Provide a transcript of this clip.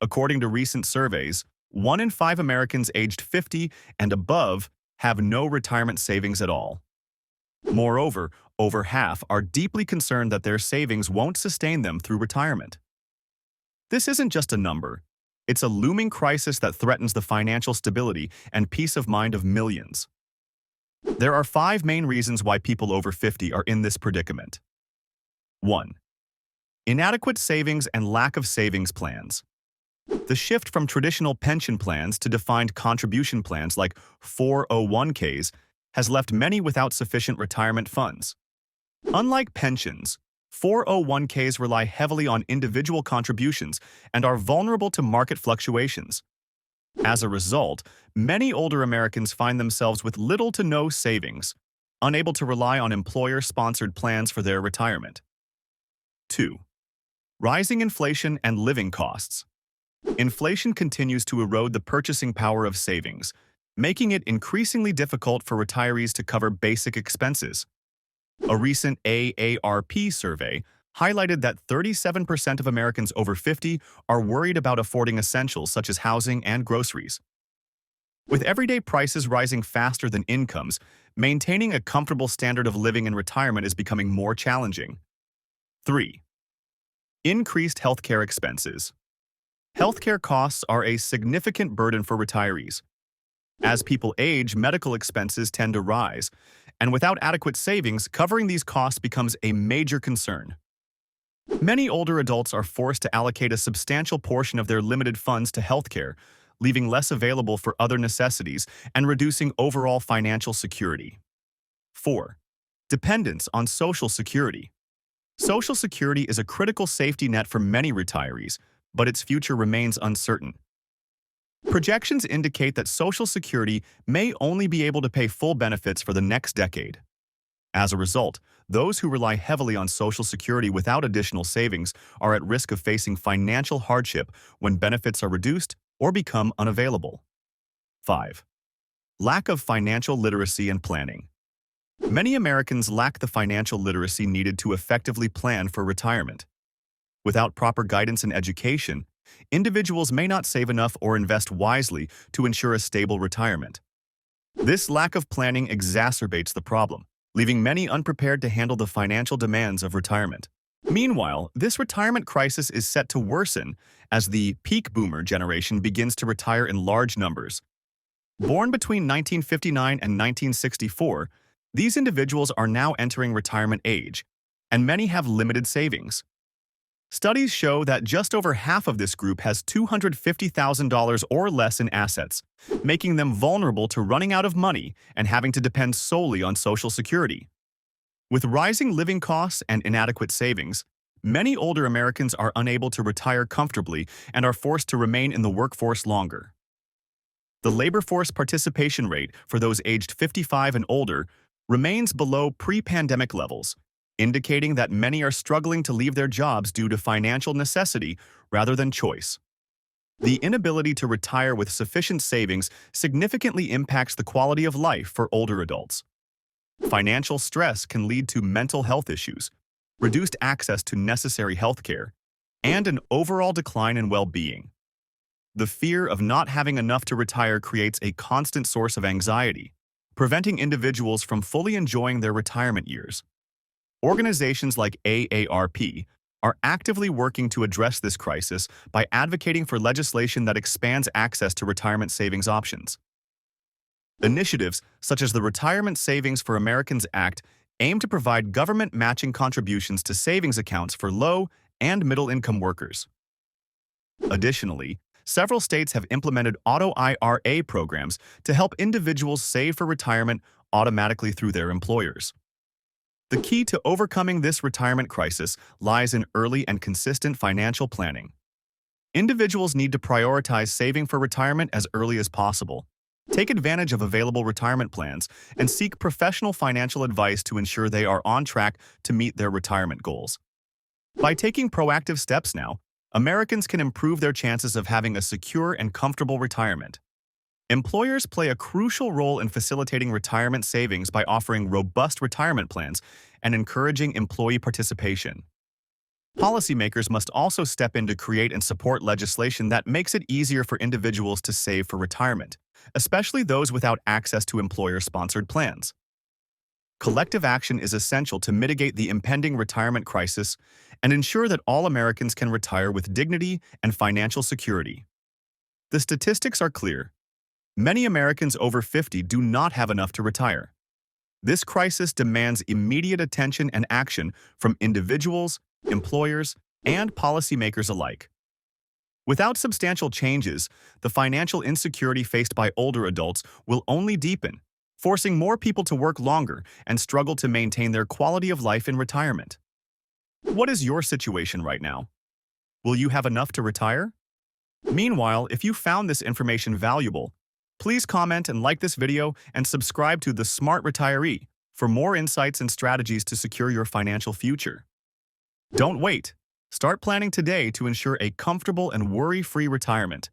According to recent surveys, 1 in 5 Americans aged 50 and above have no retirement savings at all. Moreover, over half are deeply concerned that their savings won't sustain them through retirement. This isn't just a number. It's a looming crisis that threatens the financial stability and peace of mind of millions. There are 5 main reasons why people over 50 are in this predicament. 1. Inadequate savings and lack of savings plans. The shift from traditional pension plans to defined contribution plans like 401ks has left many without sufficient retirement funds. Unlike pensions, 401ks rely heavily on individual contributions and are vulnerable to market fluctuations. As a result, many older Americans find themselves with little to no savings, unable to rely on employer-sponsored plans for their retirement. 2. Rising inflation and living costs. Inflation continues to erode the purchasing power of savings, making it increasingly difficult for retirees to cover basic expenses. A recent AARP survey highlighted that 37% of Americans over 50 are worried about affording essentials such as housing and groceries. With everyday prices rising faster than incomes, maintaining a comfortable standard of living in retirement is becoming more challenging. 3. Increased healthcare expenses. Healthcare costs are a significant burden for retirees. As people age, medical expenses tend to rise, and without adequate savings, covering these costs becomes a major concern. Many older adults are forced to allocate a substantial portion of their limited funds to healthcare, leaving less available for other necessities and reducing overall financial security. 4. Dependence on Social Security. Social Security is a critical safety net for many retirees, but its future remains uncertain. Projections indicate that Social Security may only be able to pay full benefits for the next decade. As a result, those who rely heavily on Social Security without additional savings are at risk of facing financial hardship when benefits are reduced or become unavailable. 5. Lack of financial literacy and planning. Many Americans lack the financial literacy needed to effectively plan for retirement. Without proper guidance and education, individuals may not save enough or invest wisely to ensure a stable retirement. This lack of planning exacerbates the problem, leaving many unprepared to handle the financial demands of retirement. Meanwhile, this retirement crisis is set to worsen as the peak boomer generation begins to retire in large numbers. Born between 1959 and 1964, these individuals are now entering retirement age, and many have limited savings. Studies show that just over half of this group has $250,000 or less in assets, making them vulnerable to running out of money and having to depend solely on Social Security. With rising living costs and inadequate savings, many older Americans are unable to retire comfortably and are forced to remain in the workforce longer. The labor force participation rate for those aged 55 and older remains below pre-pandemic levels, indicating that many are struggling to leave their jobs due to financial necessity rather than choice. The inability to retire with sufficient savings significantly impacts the quality of life for older adults. Financial stress can lead to mental health issues, reduced access to necessary health care, and an overall decline in well-being. The fear of not having enough to retire creates a constant source of anxiety, preventing individuals from fully enjoying their retirement years. Organizations like AARP are actively working to address this crisis by advocating for legislation that expands access to retirement savings options. Initiatives such as the Retirement Savings for Americans Act aim to provide government matching contributions to savings accounts for low and middle-income workers. Additionally, several states have implemented auto IRA programs to help individuals save for retirement automatically through their employers. The key to overcoming this retirement crisis lies in early and consistent financial planning. Individuals need to prioritize saving for retirement as early as possible, take advantage of available retirement plans, and seek professional financial advice to ensure they are on track to meet their retirement goals. By taking proactive steps now, Americans can improve their chances of having a secure and comfortable retirement. Employers play a crucial role in facilitating retirement savings by offering robust retirement plans and encouraging employee participation. Policymakers must also step in to create and support legislation that makes it easier for individuals to save for retirement, especially those without access to employer-sponsored plans. Collective action is essential to mitigate the impending retirement crisis and ensure that all Americans can retire with dignity and financial security. The statistics are clear. Many Americans over 50 do not have enough to retire. This crisis demands immediate attention and action from individuals, employers, and policymakers alike. Without substantial changes, the financial insecurity faced by older adults will only deepen, forcing more people to work longer and struggle to maintain their quality of life in retirement. What is your situation right now? Will you have enough to retire? Meanwhile, if you found this information valuable, please comment and like this video and subscribe to the Smart Retiree for more insights and strategies to secure your financial future. Don't wait. Start planning today to ensure a comfortable and worry-free retirement.